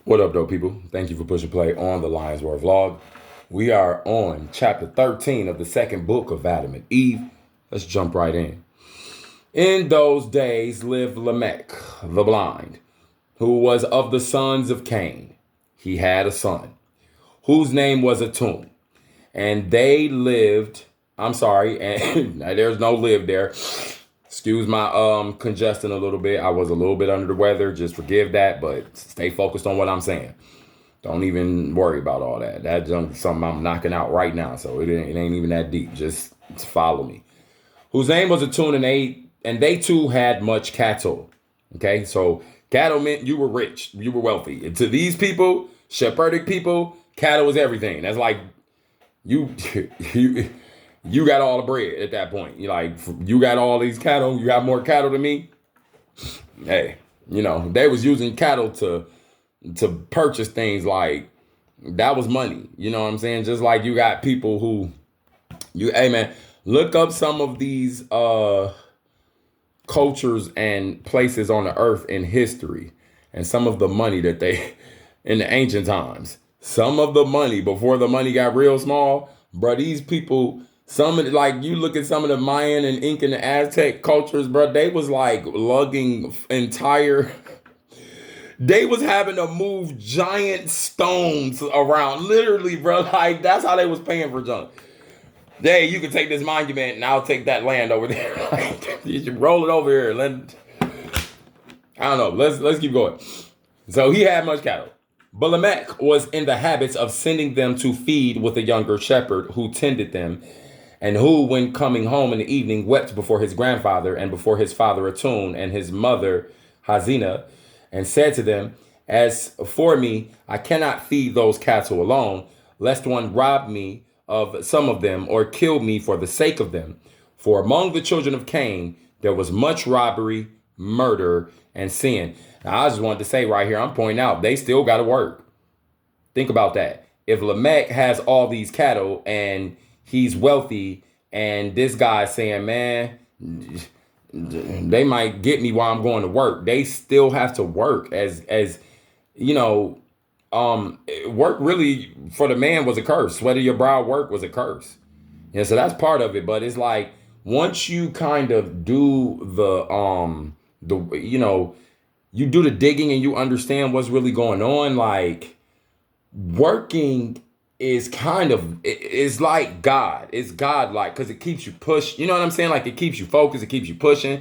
What up, though, people? Thank you for pushing play on the Lions Roar vlog. We are on chapter 13 of the second book of Adam and Eve. Let's jump right in. In those days lived Lamech, the blind, who was of the sons of Cain. He had a son, whose name was Atum. And they lived, I'm sorry, and there's no live there. Excuse my congestion a little bit. I was a little bit under the weather. Just forgive that, but stay focused on what I'm saying. Don't even worry about all that. That's something I'm knocking out right now. So it ain't even that deep. Just follow me. Whose name was Atun, and they too had much cattle. Okay, so cattle meant you were rich, you were wealthy. And to these people, shepherdic people, cattle was everything. That's like you you you got all the bread at that point. You like you got all these cattle, you got more cattle than me. Hey, they was using cattle to purchase things like that was money. You know what I'm saying? Just like you got people who hey man, look up some of these cultures and places on the earth in history and some of the money that they in the ancient times. Some of the money before the money got real small, bro. These people, some of like you look at some of the Mayan and Incan and Aztec cultures, bro. They was like lugging entire they was having to move giant stones around, literally, bro. Like that's how they was paying for junk. Hey, you can take this monument, and I'll take that land over there. Like, you should roll it over here. I don't know. Let's keep going. So he had much cattle. But Lamech was in the habits of sending them to feed with a younger shepherd who tended them, and who, when coming home in the evening, wept before his grandfather and before his father Atun and his mother Hazina, and said to them, "As for me, I cannot feed those cattle alone, lest one rob me of some of them or kill me for the sake of them. For among the children of Cain, there was much robbery, murder, and sin." Now, I just wanted to say right here, I'm pointing out, they still got to work. Think about that. If Lamech has all these cattle and he's wealthy, and this guy's saying, man, they might get me while I'm going to work. They still have to work as you know, work really for the man was a curse. Sweat of your brow work was a curse. And so that's part of it. But it's like once you kind of do the you do the digging and you understand what's really going on, like working is kind of it's like God. It's God like because it keeps you pushed. You know what I'm saying? Like it keeps you focused, it keeps you pushing.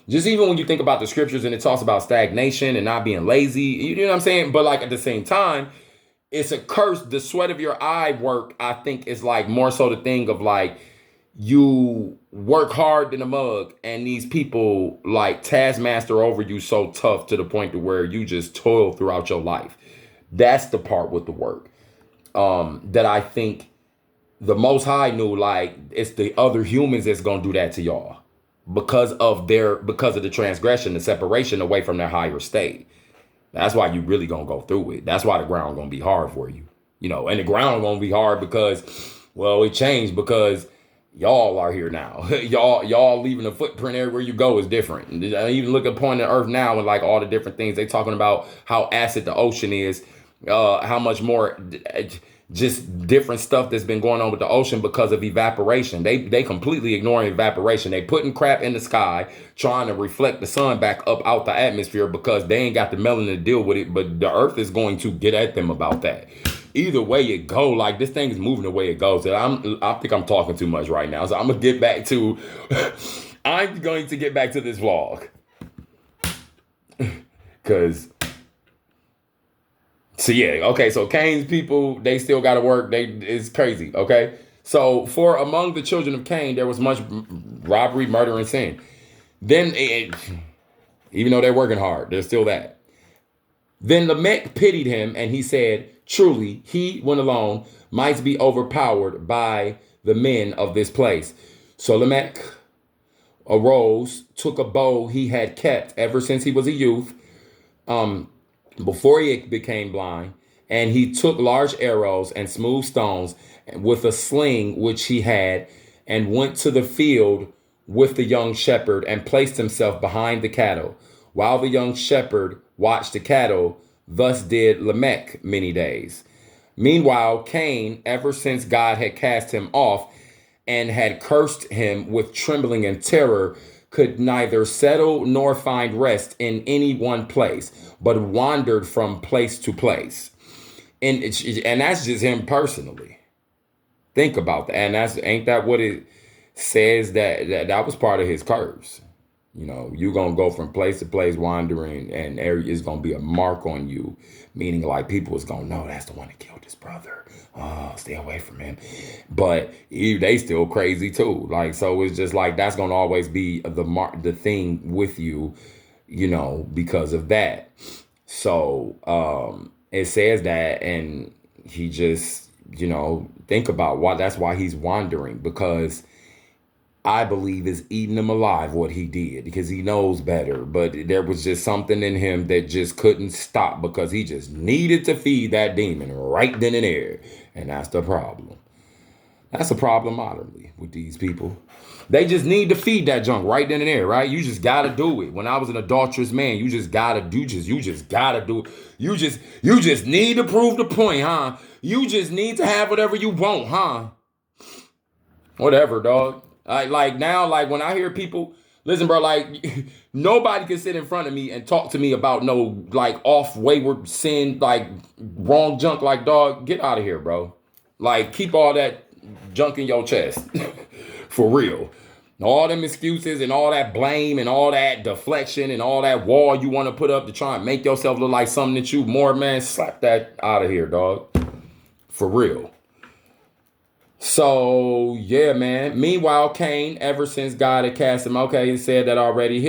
Just even when you think about the scriptures and it talks about stagnation and not being lazy, you know what I'm saying? But like at the same time, it's a curse. The sweat of your eye work, I think, is like more so the thing of like you work hard in the mug and these people like taskmaster over you so tough to the point to where you just toil throughout your life. That's the part with the work that I think the Most High knew, like it's the other humans that's gonna do that to y'all because of the transgression, the separation away from their higher state. That's why you really gonna go through it. That's why the ground gonna be hard for you, and the ground gonna be hard because, well, it changed because y'all are here now. y'all leaving a footprint everywhere you go is different. I even look upon the earth now and like all the different things they talking about how acid the ocean is, how much more just different stuff that's been going on with the ocean because of evaporation. They completely ignoring evaporation. They putting crap in the sky, trying to reflect the sun back up out the atmosphere because they ain't got the melanin to deal with it. But the earth is going to get at them about that. Either way it go, like this thing is moving the way it goes. And I think I'm talking too much right now. So I'm gonna get back to I'm going to get back to this vlog. Cause so yeah, okay. So Cain's people, they still got to work. It's crazy. Okay. So for among the children of Cain, there was much robbery, murder, and sin. Then, even though they're working hard, there's still that. Then Lamech pitied him, and he said, "Truly, he, when alone, might be overpowered by the men of this place." So Lamech arose, took a bow he had kept ever since he was a youth, before he became blind, and he took large arrows and smooth stones with a sling which he had, and went to the field with the young shepherd and placed himself behind the cattle. While the young shepherd watched the cattle, Thus did Lamech many days. Meanwhile, Cain, ever since God had cast him off and had cursed him with trembling and terror, could neither settle nor find rest in any one place, but wandered from place to place. And that's just him personally. Think about that. And that's ain't that what it says that was part of his curse. You know, you're gonna go from place to place wandering, and there is gonna be a mark on you, meaning like people is gonna know that's the one that killed his brother. Oh, stay away from him. But they still crazy too. Like, so it's just like that's gonna always be the mark, the thing with you, you know, because of that. So it says that, and he just, you know, think about why. That's why he's wandering, because I believe is eating him alive what he did, because he knows better. But there was just something in him that just couldn't stop, because he just needed to feed that demon right then and there. And that's the problem. That's a problem modernly with these people. They just need to feed that junk right then and there, right? You just gotta do it. When I was an adulterous man, you just gotta do you just gotta do it. You just need to prove the point, huh? You just need to have whatever you want, huh? Whatever, dog. Like now, like when I hear people, listen, bro, like nobody can sit in front of me and talk to me about no like off wayward sin, like wrong junk, like dog, get out of here, bro. Like keep all that junk in your chest. For real. All them excuses and all that blame and all that deflection and all that wall you want to put up to try and make yourself look like something that you more, man, slap that out of here, dog. For real. So, yeah, man. Meanwhile, Cain, ever since God had cast him, okay, he said that already. In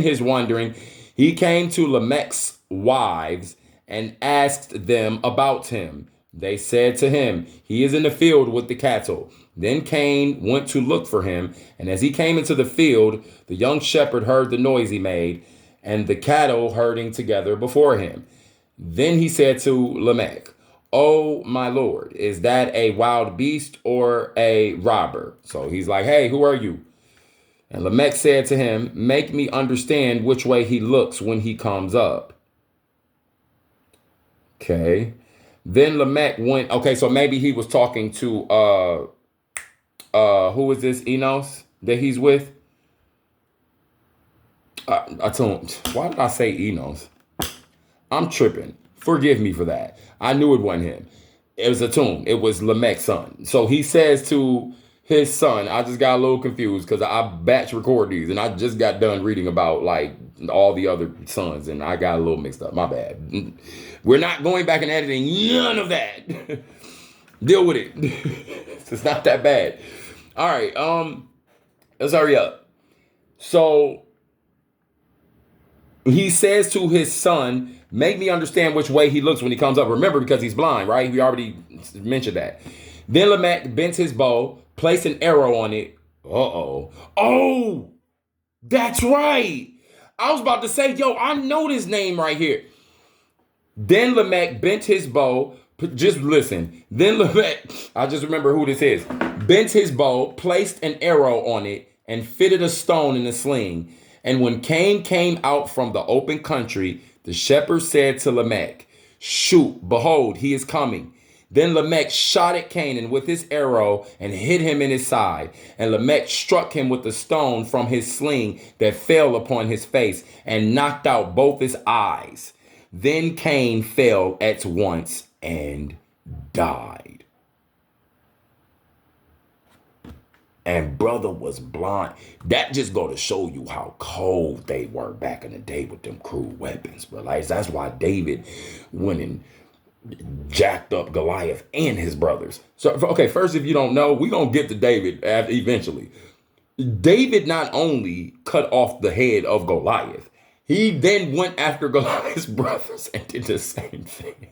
his wandering, he came to Lamech's wives and asked them about him. They said to him, he is in the field with the cattle. Then Cain went to look for him, and as he came into the field, the young shepherd heard the noise he made, and the cattle herding together before him. Then he said to Lamech, "Oh, my lord, is that a wild beast or a robber?" So he's like, "Hey, who are you?" And Lamech said to him, "Make me understand which way he looks when he comes up." Okay. Then Lamech went, okay, so maybe he was talking to who is this Enos that he's with? I told him, why did I say Enos? I'm tripping. Forgive me for that. I knew it wasn't him. It was Atum. It was Lamech's son. So he says to his son, I just got a little confused because I batch record these and I just got done reading about like all the other sons and I got a little mixed up. My bad. We're not going back and editing none of that. Deal with it. It's not that bad. All right. Let's hurry up. So he says to his son, make me understand which way he looks when he comes up. Remember, because he's blind, right? We already mentioned that. Then Lamech bent his bow, placed an arrow on it. Oh, that's right. I was about to say, yo, I know this name right here. Then Lamech bent his bow. Just listen. Then Lamech, I just remember who this is. Bent his bow, placed an arrow on it, and fitted a stone in the sling. And when Cain came out from the open country, the shepherd said to Lamech, shoot, behold, he is coming. Then Lamech shot at Canaan with his arrow and hit him in his side. And Lamech struck him with a stone from his sling that fell upon his face and knocked out both his eyes. Then Cain fell at once and died. And brother was blind. That just go to show you how cold they were back in the day with them crude weapons, bro. Like, that's why David went and jacked up Goliath and his brothers. So, okay, first, if you don't know, we're going to get to David eventually. David not only cut off the head of Goliath, he then went after Goliath's brothers and did the same thing.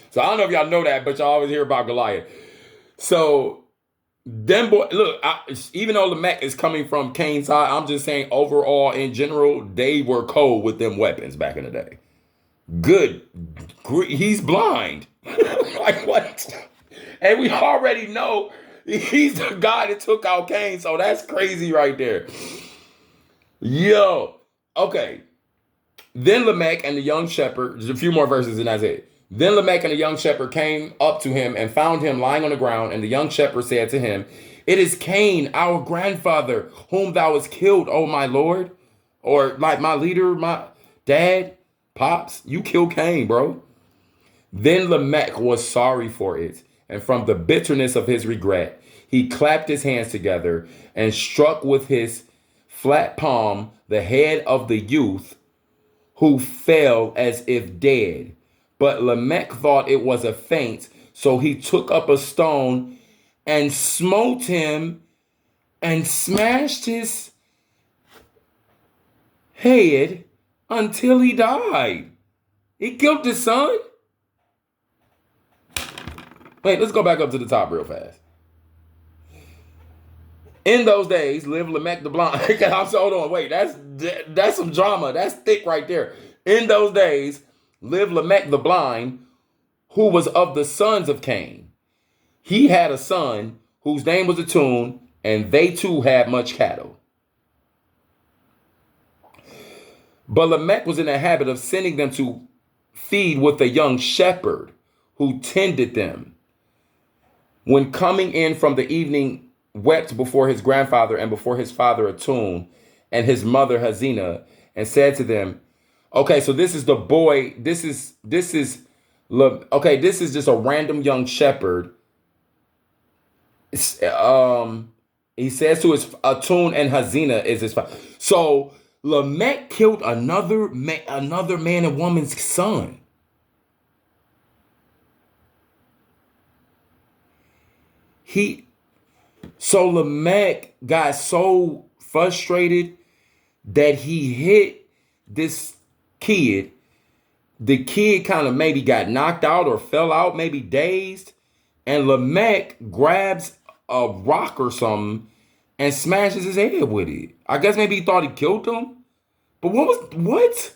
So I don't know if y'all know that, but y'all always hear about Goliath. So them boy, look, even though Lamech is coming from Cain's side, I'm just saying overall, in general, they were cold with them weapons back in the day. Good. He's blind. Like what? And we already know he's the guy that took out Cain. So that's crazy right there. Yo. Okay. Then Lamech and the young shepherd, there's a few more verses and that's it. Then Lamech and the young shepherd came up to him and found him lying on the ground. And the young shepherd said to him, "It is Cain, our grandfather, whom thou hast killed, O my lord." Or like my leader, my dad, pops, you killed Cain, bro. Then Lamech was sorry for it. And from the bitterness of his regret, he clapped his hands together and struck with his flat palm the head of the youth, who fell as if dead. But Lamech thought it was a feint, so he took up a stone and smote him and smashed his head until he died. He killed his son? Wait, let's go back up to the top real fast. In those days lived Lamech the blind. Hold on, wait, that's some drama. That's thick right there. In those days lived Lamech the blind, who was of the sons of Cain. He had a son whose name was Atun, and they too had much cattle. But Lamech was in the habit of sending them to feed with a young shepherd who tended them. When coming in from the evening, wept before his grandfather and before his father Atun and his mother Hazina, and said to them, okay, so this is the boy, this is just a random young shepherd. He says to his Atun and Hazina is his father. So Lamech killed another man and woman's son. So Lamech got so frustrated that he hit this kid. The kid kind of maybe got knocked out or fell out, maybe dazed. And Lamech grabs a rock or something and smashes his head with it. I guess maybe he thought he killed him. But what?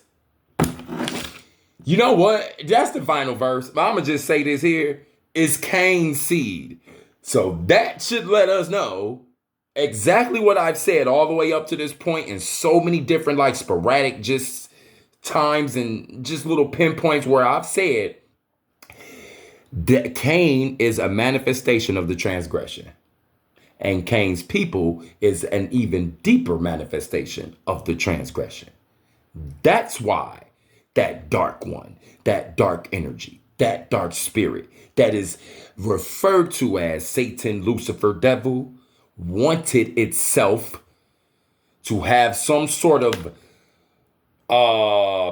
You know what? That's the final verse. But I'm going to just say this here. Is Cain's seed. So that should let us know exactly what I've said all the way up to this point in so many different like sporadic just times and just little pinpoints where I've said that Cain is a manifestation of the transgression. And Cain's people is an even deeper manifestation of the transgression. That's why that dark one, that dark energy, that dark spirit that is referred to as Satan, Lucifer, devil, wanted itself to have some sort of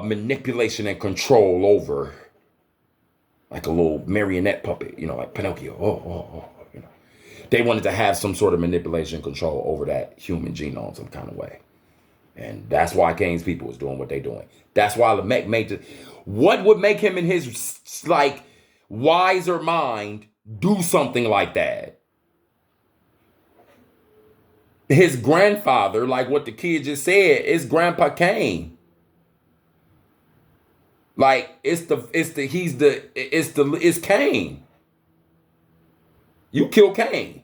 manipulation and control over, like a little marionette puppet, like Pinocchio. They wanted to have some sort of manipulation and control over that human genome some kind of way. And that's why Cain's people was doing what they doing. That's why Lamech what would make him in his wiser mind do something like that? His grandfather, like what the kid just said, is Grandpa Cain. Like it's Cain. You kill Cain.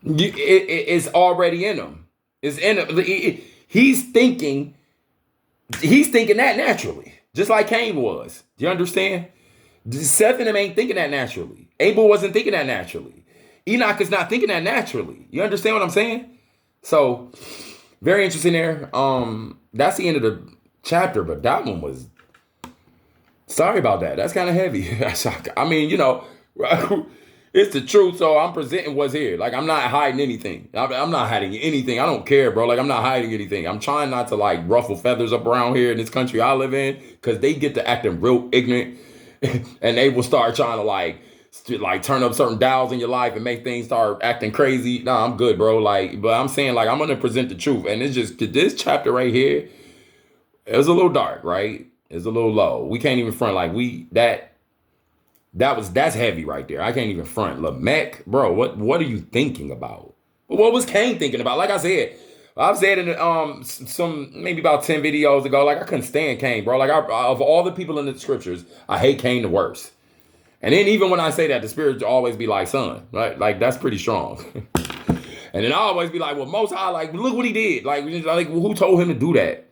It's already in him. It's in him. He's thinking that naturally, just like Cain was. Do you understand? Seth and him ain't thinking that naturally. Abel wasn't thinking that naturally. Enoch is not thinking that naturally. You understand what I'm saying? So, very interesting there. That's the end of the chapter, but that one was. Sorry about that. That's kind of heavy. I mean, it's the truth, so I'm presenting what's here. Like, I'm not hiding anything. I'm not hiding anything. I don't care, bro. Like, I'm not hiding anything. I'm trying not to, ruffle feathers up around here in this country I live in, because they get to acting real ignorant, and they will start trying to, turn up certain dials in your life and make things start acting crazy. Nah, I'm good, bro. But I'm saying, I'm going to present the truth. And it's just, this chapter right here, it was a little dark, right? It's a little low. We can't even front, that's heavy right there. I can't even front. Lamech, bro, what are you thinking about? What was Cain thinking about? Like I said, I've said in some maybe about 10 videos ago, I couldn't stand Cain, bro. Of all the people in the scriptures, I hate Cain the worst. And then even when I say that, the spirit will always be like, son, right? That's pretty strong. And then I always be like, well, Most High, look what he did. Who told him to do that?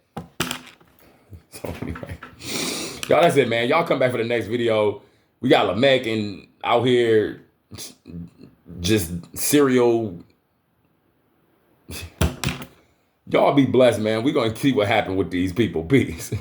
So anyway, y'all, that's it, man. Y'all come back for the next video. We got Lamech and out here just serial. Y'all be blessed, man. We're going to see what happened with these people. Peace.